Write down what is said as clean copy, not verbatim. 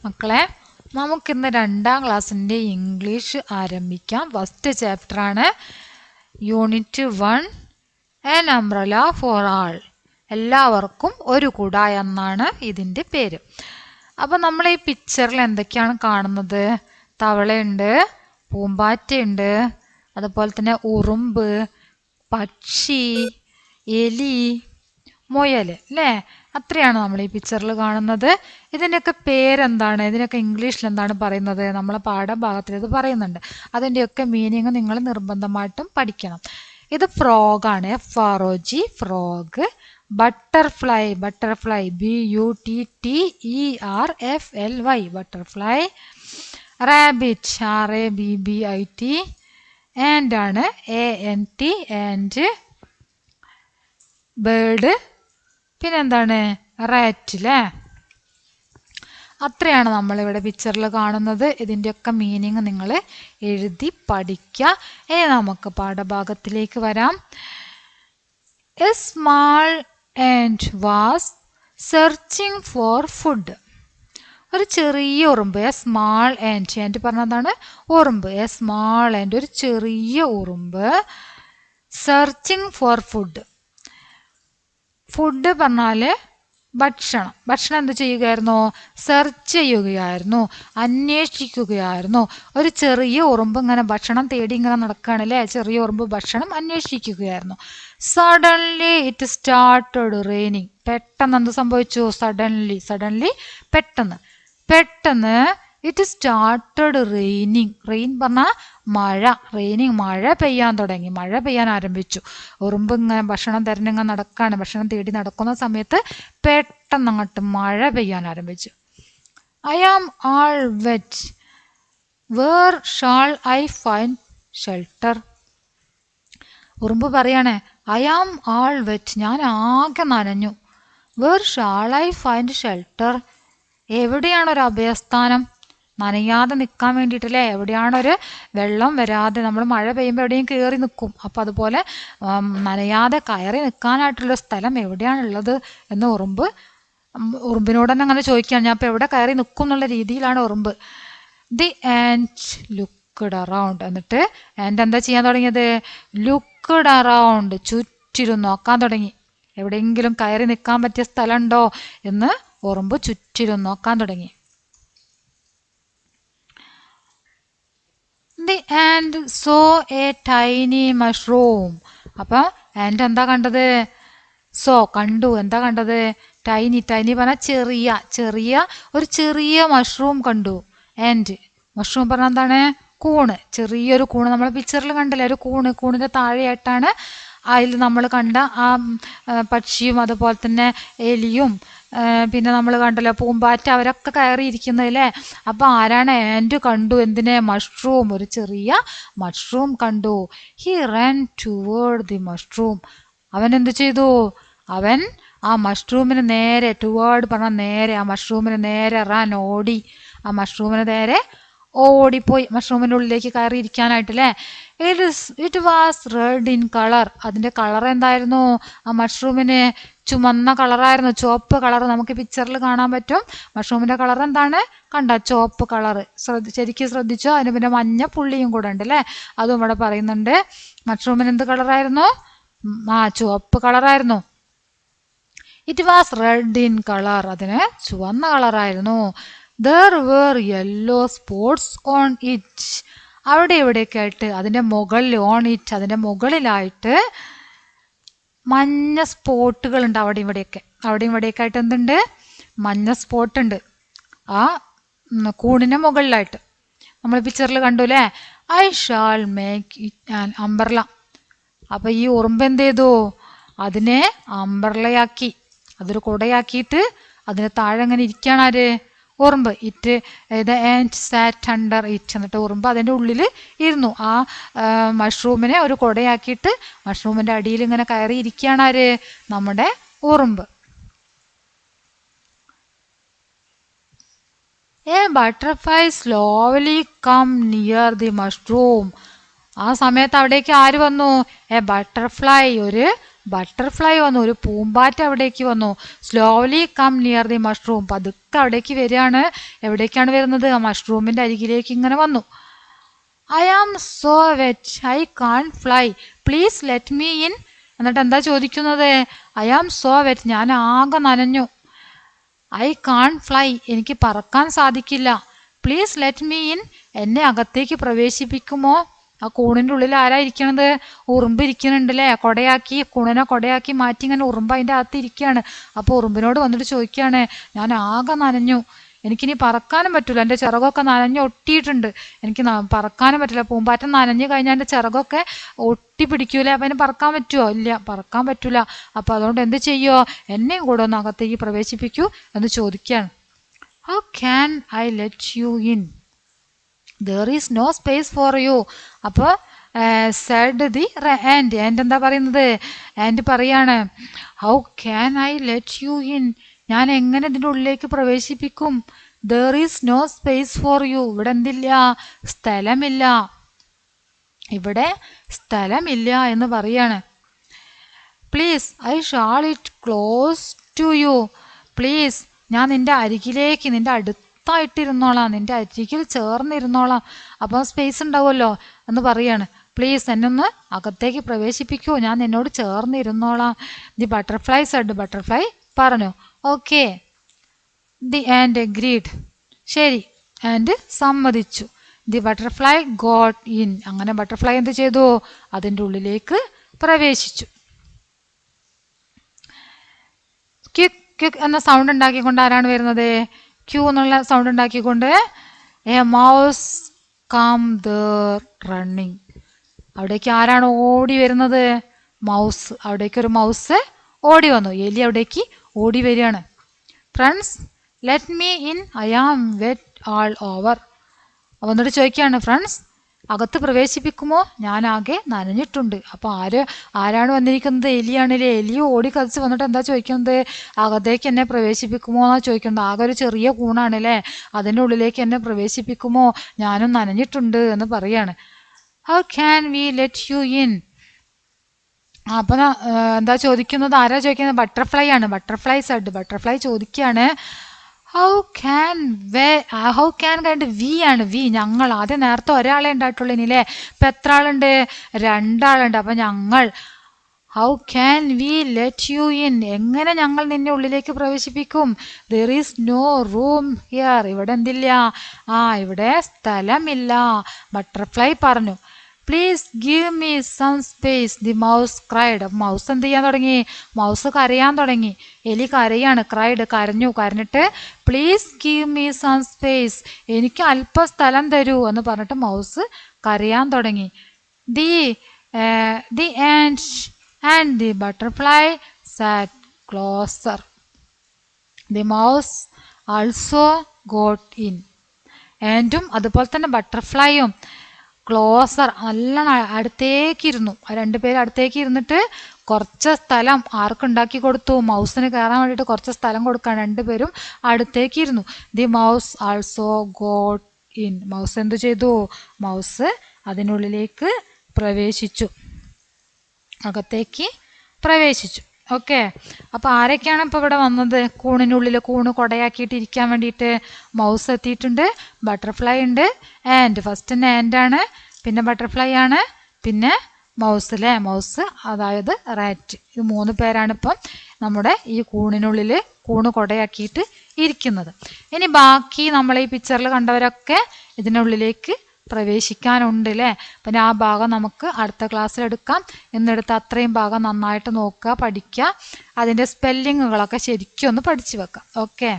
മക്കളെ, നമുക്കിന്ന് 2ാം ക്ലാസ്സിൻ്റെ ഇംഗ്ലീഷ് ആരംഭിക്കാം. ഫസ്റ്റ് ചാപ്റ്ററാണ് unit 1 an umbrella for all. എല്ലാവർക്കും ഒരു കുട എന്നാണ് ഇതിൻ്റെ പേര്. അപ്പം നമ്മൾ ഈ പിക്ചറിൽ എന്തൊക്കെയാണ് കാണുന്നത്? തവളയുണ്ട്, പൂമ്പാറ്റയുണ്ട്, അതുപോലെ തന്നെ ഉറുമ്പ്, പക്ഷി, എലി, മുയൽ അല്ലേ? അത്രയാണ് നമ്മൾ ഈ പിക്ചറിൽ കാണുന്നത്. ഇതിൻ്റെയൊക്കെ പേരെന്താണ്? ഇതിനൊക്കെ ഇംഗ്ലീഷിൽ എന്താണ് പറയുന്നത്? നമ്മളെ പാഠഭാഗത്തിൽ ഇത് പറയുന്നുണ്ട്. അതിൻ്റെയൊക്കെ മീനിങ് നിങ്ങൾ നിർബന്ധമായിട്ടും പഠിക്കണം. ഇത് ഫ്രോഗാണ്, FROG, frog. Butterfly, butterfly, BUTTERFLY, butterfly. Rabbit, RABBIT. And ആണ്, ANT, ആൻഡ്. ബേർഡ്, പിന്നെന്താണ്? റാറ്റ് അല്ലേ? അത്രയാണ് നമ്മളിവിടെ പിക്ചറിൽ കാണുന്നത്. ഇതിൻ്റെയൊക്കെ മീനിങ് നിങ്ങൾ എഴുതി പഠിക്കുക. നമുക്ക് പാഠഭാഗത്തിലേക്ക് വരാം. A small and was searching for food. ഒരു ചെറിയ ഉറുമ്പ്, എ സ്മാൾ ആൻഡ് പറഞ്ഞതാണ് ഉറുമ്പ്. എ സ്മാൾ ആൻഡ്, ഒരു ചെറിയ ഉറുമ്പ്. Searching for food. ഫുഡ് പറഞ്ഞാൽ ഭക്ഷണം. ഭക്ഷണം എന്ത് ചെയ്യുകയായിരുന്നു? സെർച്ച് ചെയ്യുകയായിരുന്നു, അന്വേഷിക്കുകയായിരുന്നു. ഒരു ചെറിയ ഉറുമ്പ് ഇങ്ങനെ ഭക്ഷണം തേടി ഇങ്ങനെ നടക്കുകയാണ് അല്ലേ? ചെറിയ ഉറുമ്പ് ഭക്ഷണം അന്വേഷിക്കുകയായിരുന്നു. Suddenly it started raining. പെട്ടെന്ന് എന്ത് സംഭവിച്ചു? സഡൻലി പെട്ടെന്ന് ഇറ്റ് സ്റ്റാർട്ടഡ് റെയിനിങ്. റെയിൻ പറഞ്ഞാൽ മഴ. റെയിനിങ്, മഴ പെയ്യാൻ തുടങ്ങി, മഴ പെയ്യാൻ ആരംഭിച്ചു. ഉറുമ്പ് ഇങ്ങനെ ഭക്ഷണം തിരഞ്ഞിങ്ങനെ നടക്കുകയാണ്. ഭക്ഷണം തേടി നടക്കുന്ന സമയത്ത് പെട്ടെന്ന് അങ്ങോട്ട് മഴ പെയ്യാൻ ആരംഭിച്ചു. I am all wet, where shall I find shelter. ഉറുമ്പ് പറയാണ്, ഐ ആം ആൾ വെറ്റ്, ഞാൻ ആകെ നനഞ്ഞു. Where shall I find shelter, എവിടെയാണൊരു അഭയസ്ഥാനം? നനയാതെ നിൽക്കാൻ വേണ്ടിയിട്ടല്ലേ? എവിടെയാണൊരു വെള്ളം വരാതെ, നമ്മൾ മഴ പെയ്യുമ്പോൾ എവിടെയും കയറി നിൽക്കും. അപ്പം അതുപോലെ നനയാതെ കയറി നിൽക്കാനായിട്ടുള്ള സ്ഥലം എവിടെയാണുള്ളത് എന്ന് ഉറുമ്പിനോട് തന്നെ അങ്ങനെ ചോദിക്കുകയാണ്. ഞാൻ ഇപ്പോൾ എവിടെ കയറി നിൽക്കും എന്നുള്ള രീതിയിലാണ് ഉറുമ്പ്. The and looked around. എന്നിട്ട് ആൻഡ് എന്താ ചെയ്യാൻ തുടങ്ങിയത്? ലുക്ക്ഡ് അറൗണ്ട്, ചുറ്റിലും നോക്കാൻ തുടങ്ങി. എവിടെയെങ്കിലും കയറി നിൽക്കാൻ പറ്റിയ സ്ഥലമുണ്ടോ എന്ന് ഉറുമ്പ് ചുറ്റിലും നോക്കാൻ തുടങ്ങി. The and so A tiny mushroom. അപ്പം ആൻഡ് എന്താ കണ്ടത്? കണ്ടു. എന്താ കണ്ടത്? ടൈനി പറഞ്ഞാൽ ഒരു ചെറിയ മഷ്റൂം കണ്ടു. ആൻഡ് മഷ്റൂം പറഞ്ഞാൽ എന്താണ്? കൂണ്. ചെറിയൊരു കൂണ്. നമ്മൾ പിക്ചറിൽ കണ്ടില്ലേ? ഒരു കൂണിൻ്റെ താഴെയായിട്ടാണ് അതിൽ നമ്മൾ കണ്ട ആ പക്ഷിയും അതുപോലെ തന്നെ എലിയും പിന്നെ നമ്മൾ കണ്ടല്ലോ പൂമ്പാറ്റ, അവരൊക്കെ കയറിയിരിക്കുന്നതല്ലേ? അപ്പം ആരാണ്? ആൻഡ് കണ്ടു. എന്തിനെ? മഷ്റൂം. ഒരു ചെറിയ മഷ്റൂം കണ്ടു. He run toward the mushroom. അവൻ എന്ത് ചെയ്തു? അവൻ ആ മഷ്റൂമിന് നേരെ, ടുവേർഡ് പറഞ്ഞാൽ നേരെ, ആ മഷ്റൂമിന് നേരെ റൺ, ഓടി. ആ മഷ്റൂമിന് നേരെ ഓടിപ്പോയി, മഷ്റൂമിൻ്റെ ഉള്ളിലേക്ക് കയറിയിരിക്കാനായിട്ടല്ലേ? It was red in colour. അതിൻ്റെ കളർ എന്തായിരുന്നു? ആ മഷ്റൂമിന് ചുമന്ന കളറായിരുന്നു, ചുവപ്പ് കളർ. നമുക്ക് പിക്ചറിൽ കാണാൻ പറ്റും. മഷ്റൂമിൻ്റെ കളർ എന്താണ്? കണ്ട ചുവപ്പ് കളർ. ശരിക്കും ശ്രദ്ധിച്ചോ? അതിന് പിന്നെ മഞ്ഞ പുള്ളിയും കൂടെ ഉണ്ട് അല്ലേ? അതും ഇവിടെ പറയുന്നുണ്ട്. മഷ്റൂമിന് എന്ത് കളറായിരുന്നു? ചുവപ്പ് കളറായിരുന്നു. It was red in colour. അതിന് ചുവന്ന കളറായിരുന്നു. There were yellow spots on it. അവിടെ ഇവിടെയൊക്കെ ആയിട്ട് അതിൻ്റെ മുകളിൽ, ഓൺ ഇറ്റ്, അതിൻ്റെ മുകളിലായിട്ട് മഞ്ഞ സ്പോട്ടുകൾ ഉണ്ട്. അവിടെ ഇവിടെയൊക്കെ ആയിട്ട് എന്തുണ്ട്? മഞ്ഞ സ്പോട്ട് ഉണ്ട് ആ കൂണിൻ്റെ മുകളിലായിട്ട്. നമ്മൾ പിക്ചറിൽ കണ്ടു അല്ലേ? I shawl make it an umbrella. അപ്പം ഈ ഉറുമ്പ് എന്ത് ചെയ്തു? അതിനെ അംബ്രലയാക്കി, അതൊരു കുടയാക്കിയിട്ട് അതിന് താഴെ അങ്ങനെ ഇരിക്കുകയാണ്. ആര്? ഉറുമ്പ്. It and SAT under it. എന്നിട്ട് ഉറുമ്പ് അതിൻ്റെ ഉള്ളിൽ ഇരുന്നു. ആ മഷ്റൂമിനെ ഒരു കുടയാക്കിയിട്ട് മഷ്റൂമിൻ്റെ അടിയിൽ ഇങ്ങനെ കയറി ഇരിക്കുകയാണ്. ആര്? നമ്മുടെ ഉറുമ്പ്. A butterfly slowly come near the mushroom. ആ സമയത്ത് അവിടേക്ക് ആര് വന്നു? എ ബട്ടർഫ്ലൈ, ഒരു ബട്ടർഫ്ലൈ വന്നു, ഒരു പൂമ്പാറ്റ അവിടേക്ക് വന്നു. Slowly come near the mushroom, പതുക്കെ അവിടേക്ക് വരികയാണ്. എവിടേക്കാണ് വരുന്നത്? ആ മഷ്റൂമിൻ്റെ അരികിലേക്ക് ഇങ്ങനെ വന്നു. I am so wet, I can't fly, please let me in. എന്നിട്ട് എന്താ ചോദിക്കുന്നത്? ഐ ആം സോ വെറ്റ്, ഞാൻ ആകെ നനഞ്ഞു. ഐ കാൺ ഫ്ലൈ, എനിക്ക് പറക്കാൻ സാധിക്കില്ല. പ്ലീസ് ലെറ്റ് മീ ഇൻ, എന്നെ അകത്തേക്ക് പ്രവേശിപ്പിക്കുമോ? ആ കൂണിൻ്റെ ഉള്ളിൽ ആരാ ഇരിക്കണത്? ഉറുമ്പ് ഇരിക്കുന്നുണ്ടല്ലേ? കൂണിനെ കൊടയാക്കി മാറ്റി ഇങ്ങനെ ഉറുമ്പ് അതിൻ്റെ അകത്ത് ഇരിക്കുകയാണ്. അപ്പോൾ ഉറുമ്പിനോട് വന്നിട്ട് ചോദിക്കുകയാണ്, ഞാൻ ആകെ നനഞ്ഞു, എനിക്കിനി പറക്കാനും പറ്റില്ല, എൻ്റെ ചിറകൊക്കെ നനഞ്ഞ് ഒട്ടിയിട്ടുണ്ട്, എനിക്ക് പറക്കാനും പറ്റില്ല. പൂമ്പാറ്റ നനഞ്ഞു കഴിഞ്ഞാൽ എൻ്റെ ചിറകൊക്കെ ഒട്ടി പിടിക്കൂലേ, അപ്പം അതിന് പറക്കാൻ പറ്റുമോ? ഇല്ല, പറക്കാൻ പറ്റില്ല. അപ്പോൾ അതുകൊണ്ട് എന്ത് ചെയ്യുമോ? എന്നെയും കൂടെ ഒന്ന് അകത്തേക്ക് പ്രവേശിപ്പിക്കൂ എന്ന് ചോദിക്കുകയാണ്. How can I let you in, there is no space for you. അപ്പോൾ സെഡ് ദി ആൻഡ് എന്താ പറയുന്നത്? ആൻഡ് പറയാണ്, how can I let you in, ഞാൻ എങ്ങനെ ഇതിൻ്റെ ഉള്ളിലേക്ക് പ്രവേശിപ്പിക്കും? There is no space for you, ഇവിടെ എന്തില്ല? സ്ഥലമില്ല, ഇവിടെ സ്ഥലമില്ല എന്ന് പറയാണ്. Please I shall it close to you, please ഞാൻ നിൻ്റെ അരികിലേക്ക്, നിൻ്റെ അടുത്തായിട്ടിരുന്നോളാം, നിൻ്റെ അരികിൽ ചേർന്നിരുന്നോളാം, അപ്പോൾ സ്പേസ് ഉണ്ടാവുമല്ലോ എന്ന് പറയാണ്. പ്ലീസ് എന്നെ ഒന്ന് അകത്തേക്ക് പ്രവേശിപ്പിക്കൂ, ഞാൻ നിന്നോട് ചേർന്നിരുന്നോളാം. ദി ബട്ടർഫ്ലൈ സെഡ്, ബട്ടർഫ്ലൈ പറഞ്ഞു. ഓക്കെ. ദി ആൻഡ് എഗ്രീഡ്, ശരി, ആൻഡ് സമ്മതിച്ചു. ദി ബട്ടർഫ്ലൈ ഗോട്ട് ഇൻ, അങ്ങനെ ബട്ടർഫ്ലൈ എന്ത് ചെയ്തു? അതിൻ്റെ ഉള്ളിലേക്ക് പ്രവേശിച്ചു. ക്വിക്ക് ക്വിക്ക് എന്ന സൗണ്ട് ഉണ്ടാക്കിക്കൊണ്ട് ആരാണ് വരുന്നത്? ക്യൂ എന്നുള്ള സൗണ്ട് ഉണ്ടാക്കിക്കൊണ്ട് a mouse come there running, അവിടേക്ക് ആരാണ് ഓടി വരുന്നത്? മൗസ്. അവിടേക്ക് ഒരു മൗസ് ഓടി വന്നു. എലി അവിടേക്ക് ഓടി വരികയാണ്. Friends let me in, I am wet all over. അപ്പോൾ എന്നിട്ട് ചോദിക്കുകയാണ്, ഫ്രണ്ട്സ് അകത്ത് പ്രവേശിപ്പിക്കുമോ? ഞാനാകെ നനഞ്ഞിട്ടുണ്ട്. അപ്പോൾ ആരാണ് വന്നിരിക്കുന്നത്? എലിയാണല്ലേ. എലി ഓടി കളിച്ച് വന്നിട്ട് എന്താ ചോദിക്കുന്നത്? അകത്തേക്ക് എന്നെ പ്രവേശിപ്പിക്കുമോ എന്നാണ് ചോദിക്കുന്നത്. ആകെ ഒരു ചെറിയ കൂണാണല്ലേ, അതിൻ്റെ ഉള്ളിലേക്ക് എന്നെ പ്രവേശിപ്പിക്കുമോ? ഞാനും നനഞ്ഞിട്ടുണ്ട് എന്ന് പറയാണ്. How can we let you in. അപ്പം എന്താ ചോദിക്കുന്നത്? ആരാ ചോദിക്കുന്നത്? ബട്ടർഫ്ലൈ ആണ്. ബട്ടർഫ്ലൈ സെഡ്, ബട്ടർഫ്ലൈ ചോദിക്കുകയാണ്, ഹൗ ക്യാൻ കണ്ട് വി ആണ്. വി ഞങ്ങൾ. ആദ്യം നേരത്തെ ഒരാളെ ഉണ്ടായിട്ടുള്ളൂ, ഇനിയില്ലേ ഇപ്പം എത്ര ആളുണ്ട്? 2 ആളുണ്ട്. അപ്പം ഞങ്ങൾ. How can we let you in, എങ്ങനെ ഞങ്ങൾ നിന്നെ ഉള്ളിലേക്ക് പ്രവേശിപ്പിക്കും? There is no room here, ഇവിടെ എന്തില്ല? ഇവിടെ സ്ഥലമില്ല. ബട്ടർഫ്ലൈ പറഞ്ഞു. Please give me some space, the mouse cried. Mouse എന്ത് ചെയ്യാൻ തുടങ്ങി? മൗസ് കരയാൻ തുടങ്ങി. എലി കരയാണ്. ക്രൈഡ്, കരഞ്ഞു. കരഞ്ഞിട്ട് please give me some space, എനിക്ക് അല്പ സ്ഥലം തരൂ എന്ന് പറഞ്ഞിട്ട് മൗസ് കരയാൻ തുടങ്ങി. The ant the butterfly sat closer. The mouse also got in. ആൻഡും അതുപോലെ തന്നെ ബട്ടർഫ്ലൈയും ക്ലോസർ നല്ലോണം അടുത്തേക്കിരുന്നു. 2 പേര് അടുത്തേക്ക് ഇരുന്നിട്ട് കുറച്ച് സ്ഥലം ആർക്കുണ്ടാക്കി കൊടുത്തു? മൗസിന് കയറാൻ വേണ്ടിയിട്ട് കുറച്ച് സ്ഥലം കൊടുക്കാൻ 2 പേരും അടുത്തേക്കിരുന്നു. The mouse also got in. Mouse എന്ത് ചെയ്തു? മൗസ് അതിനുള്ളിലേക്ക് പ്രവേശിച്ചു, അകത്തേക്ക് പ്രവേശിച്ചു. ഓക്കെ. അപ്പോൾ ആരൊക്കെയാണ് ഇപ്പോൾ ഇവിടെ വന്നത്? കൂണിനുള്ളിൽ കൂണ് കൊടയാക്കിയിട്ട് ഇരിക്കാൻ വേണ്ടിയിട്ട് മൗസ് എത്തിയിട്ടുണ്ട്, ബട്ടർഫ്ലൈ ഉണ്ട്, ആൻഡ് ഫസ്റ്റ് തന്നെ ആൻഡാണ്, പിന്നെ ബട്ടർഫ്ലൈ ആണ്, പിന്നെ മൗസ് അല്ലേ, മൗസ് അതായത് റാറ്റ്. ഇത് 3 പേരാണ് ഇപ്പം നമ്മുടെ ഈ കൂണിനുള്ളിൽ കൂണ് കൊടയാക്കിയിട്ട് ഇരിക്കുന്നത്. ഇനി ബാക്കി നമ്മൾ ഈ പിക്ചറിൽ കണ്ടവരൊക്കെ ഇതിനുള്ളിലേക്ക് പ്രവേശിക്കാനുണ്ട് അല്ലേ. പിന്നെ ആ ഭാഗം നമുക്ക് അടുത്ത ക്ലാസ്സിൽ എടുക്കാം. എന്നെടുത്ത് അത്രയും ഭാഗം നന്നായിട്ട് നോക്കുക, പഠിക്കുക, അതിൻ്റെ സ്പെല്ലിങ്ങുകളൊക്കെ ശരിക്കും ഒന്ന് പഠിച്ചു വെക്കാം. ഓക്കെ.